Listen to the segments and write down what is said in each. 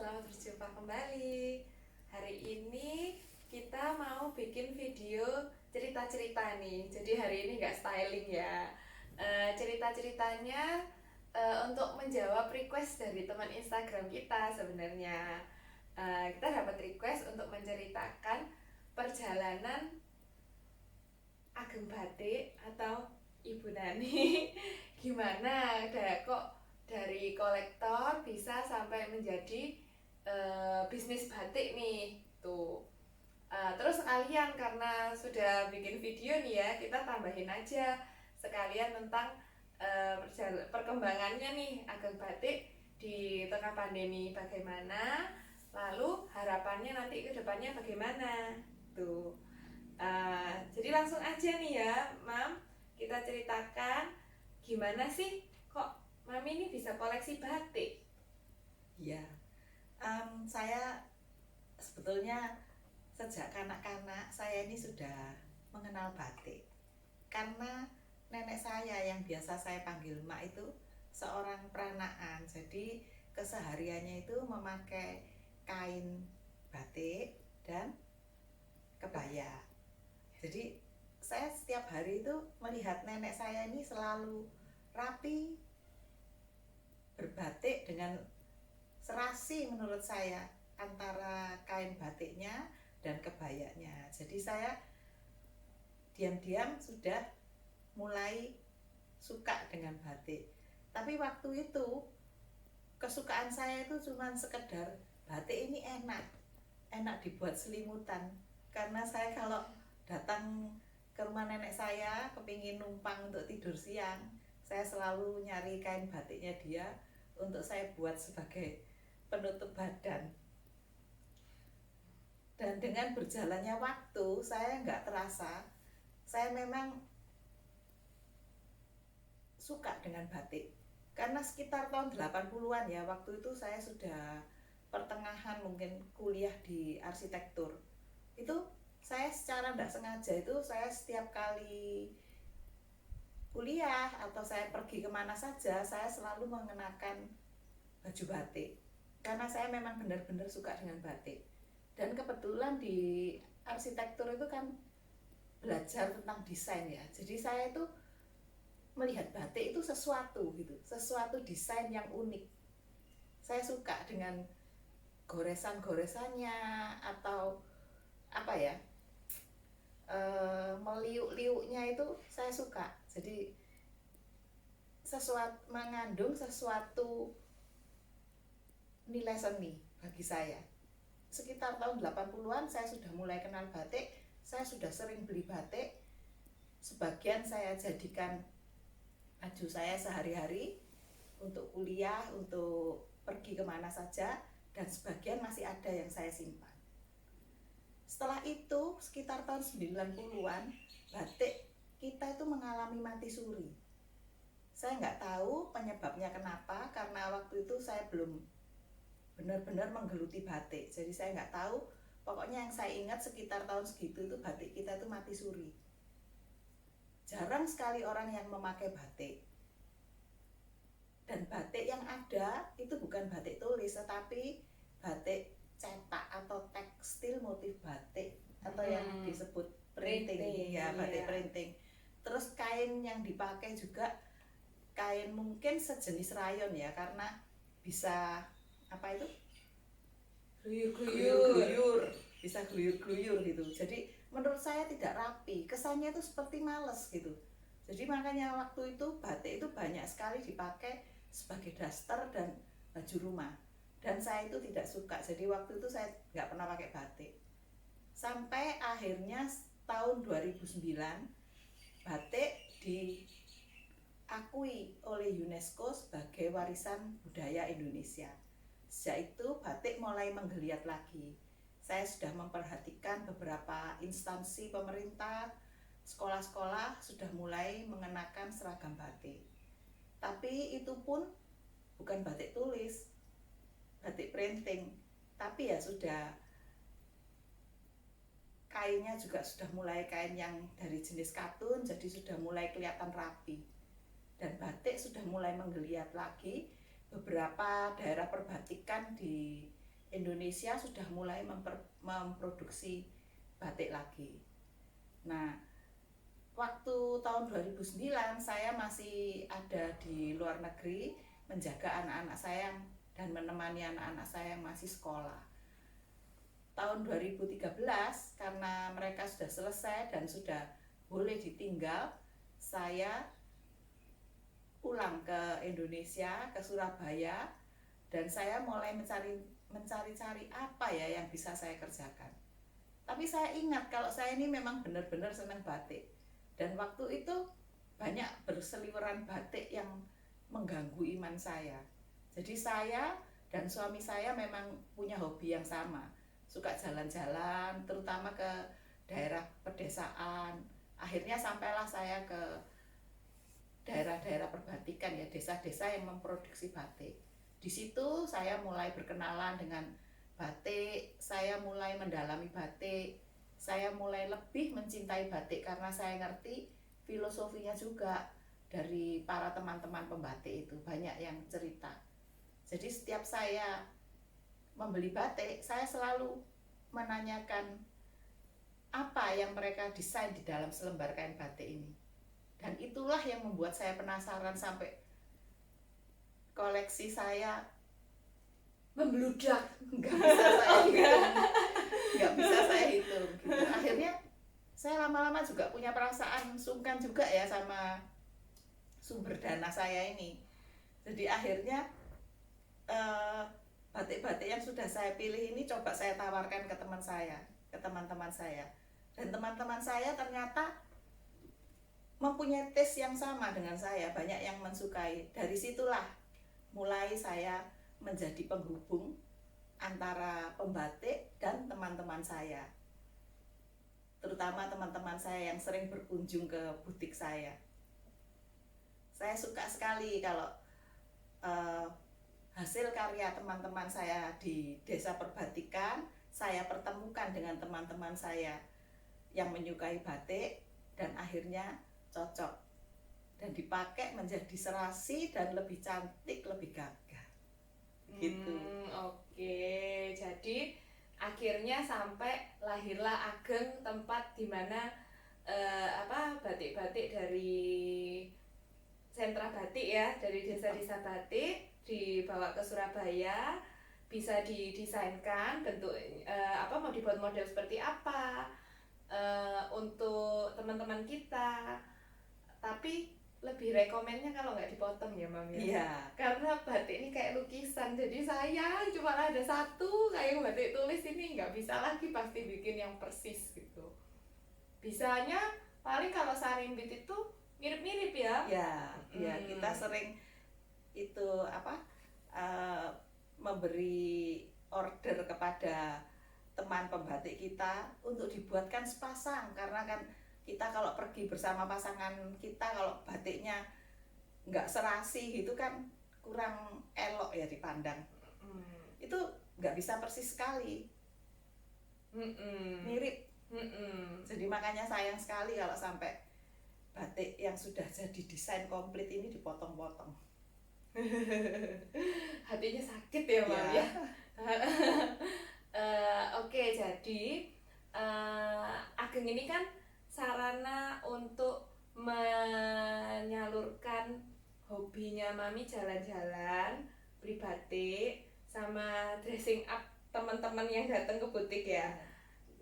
selamat berjumpa kembali. Hari ini kita mau bikin video cerita-cerita nih. Jadi hari ini nggak styling ya. Cerita-ceritanya untuk menjawab request dari teman Instagram kita sebenarnya. Kita dapat request untuk menceritakan perjalanan Ageng Batik atau Ibu Nani. Gimana kok dari kolektor bisa sampai menjadi bisnis batik nih tuh. Terus sekalian karena sudah bikin video nih ya, kita tambahin aja sekalian tentang perkembangannya nih Ageng Batik di tengah pandemi bagaimana, lalu harapannya nanti ke depannya bagaimana tuh. Jadi langsung aja nih ya, Mam, kita ceritakan gimana sih kok Mami ini bisa koleksi batik. Ya, saya sebetulnya sejak kanak-kanak saya ini sudah mengenal batik karena nenek saya yang biasa saya panggil Mak itu seorang peranaan. Jadi kesehariannya itu memakai kain batik dan kebaya. Jadi saya setiap hari itu melihat nenek saya ini selalu rapi berbatik dengan serasi menurut saya antara kain batiknya dan kebayanya. Jadi saya diam-diam sudah mulai suka dengan batik. Tapi waktu itu kesukaan saya itu cuma sekedar batik ini enak dibuat selimutan. Karena saya kalau datang ke rumah nenek saya kepingin numpang untuk tidur siang, saya selalu nyari kain batiknya dia untuk saya buat sebagai penutup badan. Dan dengan berjalannya waktu saya nggak terasa, saya memang suka dengan batik. Karena sekitar tahun 80-an ya, waktu itu saya sudah pertengahan mungkin kuliah di arsitektur. Itu saya secara tidak sengaja itu saya setiap kali kuliah atau saya pergi kemana saja, saya selalu mengenakan baju batik. Karena saya memang benar-benar suka dengan batik. Dan kebetulan di arsitektur itu kan belajar tentang desain ya. Jadi saya itu melihat batik itu sesuatu gitu, sesuatu desain yang unik. Saya suka dengan goresan-goresannya atau apa ya, meliuk-liuknya itu saya suka. Jadi mengandung sesuatu nilai seni bagi saya. Sekitar tahun 80-an saya sudah mulai kenal batik, saya sudah sering beli batik. Sebagian saya jadikan baju saya sehari-hari untuk kuliah, untuk pergi kemana saja, dan sebagian masih ada yang saya simpan. Setelah itu sekitar tahun 90-an batik kita itu mengalami mati suri. Saya nggak tahu penyebabnya kenapa, karena waktu itu saya belum benar-benar menggeluti batik, jadi saya nggak tahu. Pokoknya yang saya ingat sekitar tahun segitu itu batik kita itu mati suri. Jarang sekali orang yang memakai batik. Dan batik yang ada itu bukan batik tulis, tetapi batik cetak atau tekstil motif batik atau yang disebut printing ya, batik printing. Terus kain yang dipakai juga kain mungkin sejenis rayon ya, karena bisa apa itu, gluyur-gluyur, bisa gluyur-gluyur gitu. Jadi menurut saya tidak rapi, kesannya itu seperti males gitu. Jadi makanya waktu itu batik itu banyak sekali dipakai sebagai daster dan baju rumah, dan saya itu tidak suka. Jadi waktu itu saya nggak pernah pakai batik sampai akhirnya tahun 2009 batik diakui oleh UNESCO sebagai warisan budaya Indonesia. Sejak itu batik mulai menggeliat lagi. Saya sudah memperhatikan beberapa instansi pemerintah, sekolah-sekolah sudah mulai mengenakan seragam batik. Tapi itu pun bukan batik tulis, batik printing, tapi ya sudah kainnya juga sudah mulai kain yang dari jenis katun, jadi sudah mulai kelihatan rapi. Dan batik sudah mulai menggeliat lagi. Beberapa daerah perbatikan di Indonesia sudah mulai memproduksi batik lagi. Nah, waktu tahun 2009 saya masih ada di luar negeri menjaga anak-anak saya dan menemani anak-anak saya yang masih sekolah. Tahun 2013 karena mereka sudah selesai dan sudah boleh ditinggal, saya pulang ke Indonesia, ke Surabaya, dan saya mulai mencari-cari apa ya yang bisa saya kerjakan. Tapi saya ingat kalau saya ini memang benar-benar senang batik. Dan waktu itu banyak berseliweran batik yang mengganggu iman saya. Jadi saya dan suami saya memang punya hobi yang sama. Suka jalan-jalan, terutama ke daerah pedesaan. Akhirnya sampailah saya ke daerah-daerah perbatikan ya, desa-desa yang memproduksi batik. Di situ saya mulai berkenalan dengan batik, saya mulai mendalami batik, saya mulai lebih mencintai batik karena saya ngerti filosofinya juga dari para teman-teman pembatik itu, banyak yang cerita. Jadi setiap saya membeli batik, saya selalu menanyakan apa yang mereka desain di dalam selembar kain batik ini. Dan itulah yang membuat saya penasaran sampai koleksi saya membludak. nggak bisa saya hitung, nggak bisa saya hitung gitu. Akhirnya saya lama-lama juga punya perasaan sungkan juga ya sama sumber dana saya ini. Jadi akhirnya batik-batik yang sudah saya pilih ini coba saya tawarkan ke teman saya, ke teman-teman saya, dan teman-teman saya ternyata mempunyai taste yang sama dengan saya, banyak yang mensukai. Dari situlah mulai saya menjadi penghubung antara pembatik dan teman-teman saya, terutama teman-teman saya yang sering berkunjung ke butik saya. Saya suka sekali kalau hasil karya teman-teman saya di desa perbatikan saya pertemukan dengan teman-teman saya yang menyukai batik, dan akhirnya cocok dan dipakai menjadi serasi dan lebih cantik, lebih gagah gitu. Oke. Jadi akhirnya sampai lahirlah Ageng, tempat dimana batik-batik dari sentra batik ya, dari desa-desa batik dibawa ke Surabaya, bisa didesainkan bentuk mau dibuat model seperti apa untuk teman-teman kita. Tapi lebih rekomennya kalau nggak dipotong ya Mam ya. Iya. Karena batik ini kayak lukisan, jadi sayang cuma ada satu kayak batik tulis ini, nggak bisa lagi pasti bikin yang persis gitu. Bisanya paling kalau sarimbit itu mirip-mirip ya. Ya, kita sering itu memberi order kepada teman pembatik kita untuk dibuatkan sepasang, karena kan kita kalau pergi bersama pasangan kita, kalau batiknya nggak serasi gitu kan kurang elok ya dipandang. Itu nggak bisa persis sekali, mirip. Jadi makanya sayang sekali kalau sampai batik yang sudah jadi desain komplit ini dipotong-potong. Hatinya sakit ya Mam ya. Oke, jadi Ageng ini kan sarana untuk menyalurkan hobinya Mami, jalan-jalan, beli batik, sama dressing up teman-teman yang datang ke butik ya.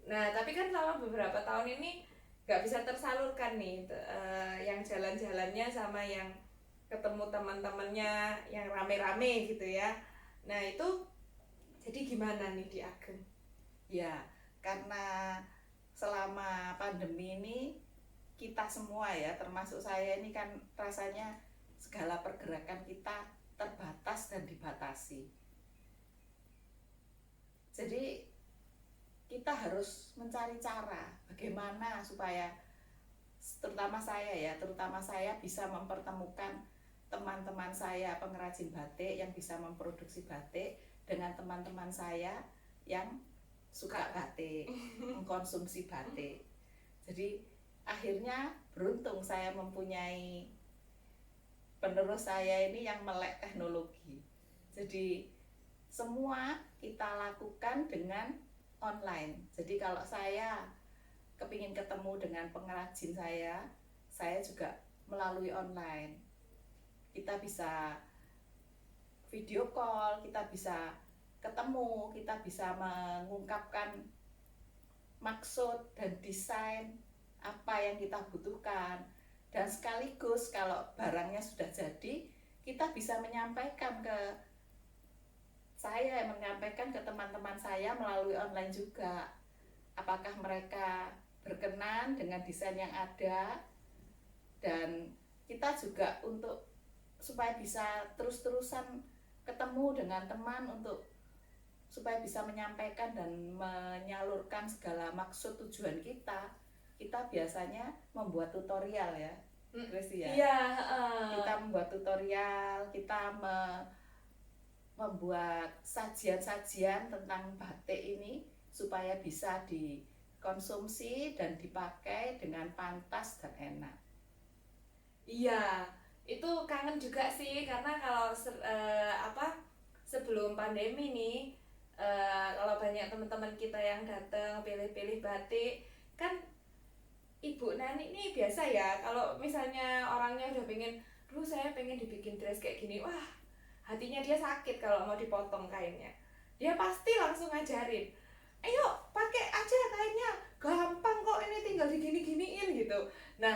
Nah, tapi kan selama beberapa tahun ini nggak bisa tersalurkan nih, yang jalan-jalannya sama yang ketemu teman-temannya yang rame-rame gitu ya. Nah, itu jadi gimana nih di Ageng? Ya, karena selama pandemi ini kita semua ya, termasuk saya ini kan rasanya segala pergerakan kita terbatas dan dibatasi. Jadi kita harus mencari cara bagaimana supaya terutama saya bisa mempertemukan teman-teman saya pengrajin batik yang bisa memproduksi batik dengan teman-teman saya yang suka batik, mengkonsumsi batik. Jadi akhirnya beruntung saya mempunyai penerus saya ini yang melek teknologi. Jadi semua kita lakukan dengan online. Jadi kalau saya kepingin ketemu dengan pengrajin saya juga melalui online. Kita bisa video call, kita bisa ketemu, kita bisa mengungkapkan maksud dan desain apa yang kita butuhkan. Dan sekaligus kalau barangnya sudah jadi, kita bisa menyampaikan saya menyampaikan ke teman-teman saya melalui online juga. Apakah mereka berkenan dengan desain yang ada, dan kita juga untuk supaya bisa terus-terusan ketemu dengan teman untuk supaya bisa menyampaikan dan menyalurkan segala maksud tujuan kita biasanya membuat tutorial ya, Kristi ya. Iya. Kita membuat tutorial, kita membuat sajian-sajian tentang batik ini supaya bisa dikonsumsi dan dipakai dengan pantas dan enak. Iya, itu kangen juga sih karena kalau sebelum pandemi nih, kalau banyak teman-teman kita yang datang pilih-pilih batik kan. Ibu Nani nih biasa ya, kalau misalnya orangnya udah pengen, saya pengen dibikin dress kayak gini, wah hatinya dia sakit kalau mau dipotong kainnya. Dia pasti langsung ngajarin, ayo pakai aja kainnya, gampang kok, ini tinggal digini-giniin gitu. Nah,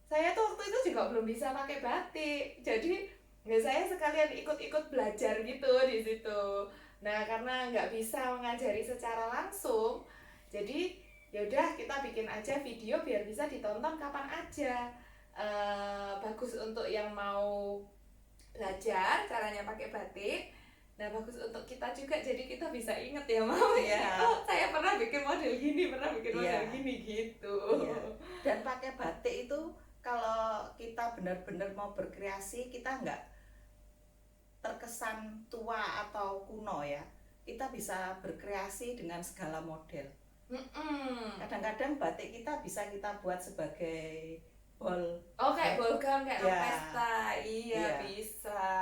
saya tuh waktu itu juga belum bisa pakai batik, jadi ya saya sekalian ikut-ikut belajar gitu di situ. Nah, karena nggak bisa mengajari secara langsung, jadi yaudah kita bikin aja video biar bisa ditonton kapan aja. Bagus untuk yang mau belajar caranya pakai batik. Nah, bagus untuk kita juga, jadi kita bisa inget ya mau ya. Oh, saya pernah bikin model gini, pernah bikin model gini gitu. Dan pakai batik itu kalau kita benar-benar mau berkreasi, kita nggak terkesan tua atau kuno ya. Kita bisa berkreasi dengan segala model. Kadang-kadang batik kita bisa kita buat sebagai ball. Oh, kayak ball gown, kayak pesta. Iya, bisa.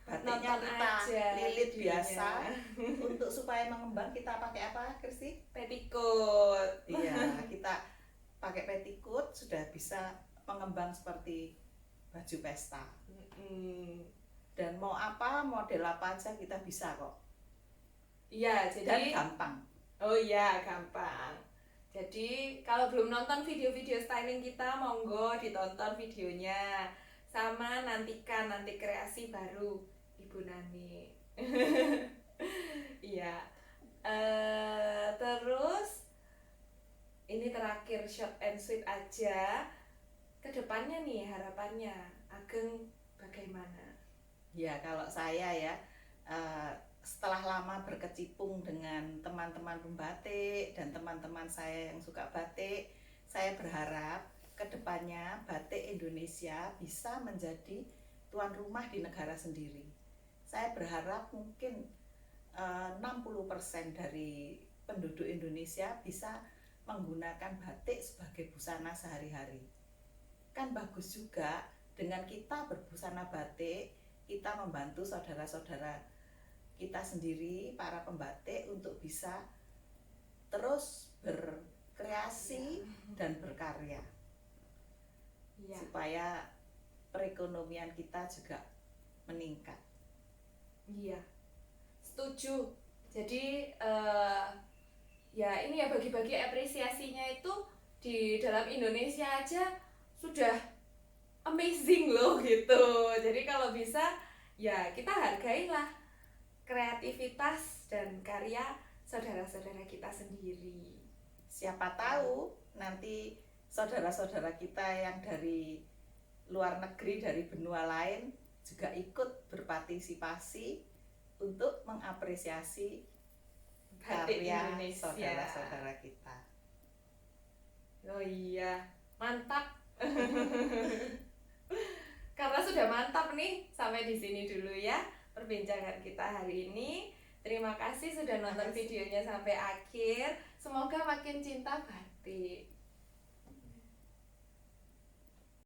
Batiknya kita lilit biasa. Untuk supaya mengembang kita pakai apa, Kristi? Petticoat. Iya, kita pakai petticoat sudah bisa mengembang seperti baju pesta. Dan mau apa, model apa aja kita bisa kok. Iya, jadi dan gampang. Oh iya, gampang. Jadi kalau belum nonton video-video styling kita, monggo ditonton videonya. Sama nantikan nanti kreasi baru Ibu Nani. Iya. Terus ini terakhir short and sweet aja. Kedepannya nih harapannya, Ageng bagaimana? Ya kalau saya ya. Setelah lama berkecimpung dengan teman-teman pembatik dan teman-teman saya yang suka batik, saya berharap kedepannya batik Indonesia bisa menjadi tuan rumah di negara sendiri. Saya berharap mungkin 60% dari penduduk Indonesia bisa menggunakan batik sebagai busana sehari-hari. Kan bagus juga dengan kita berbusana batik, kita membantu saudara-saudara kita sendiri, para pembatik, untuk bisa terus berkreasi dan berkarya. Supaya perekonomian kita juga meningkat. Iya, setuju. Jadi ya ini ya, bagi-bagi apresiasinya itu di dalam Indonesia aja sudah amazing loh gitu. Jadi kalau bisa ya kita hargailah kreativitas dan karya saudara-saudara kita sendiri. Siapa tahu nanti saudara-saudara kita yang dari luar negeri, dari benua lain juga ikut berpartisipasi untuk mengapresiasi karya saudara-saudara kita. Oh iya, mantap. Karena sudah mantap nih, sampai di sini dulu ya perbincangan kita hari ini. Terima kasih sudah nonton videonya sampai akhir. Semoga makin cinta batik.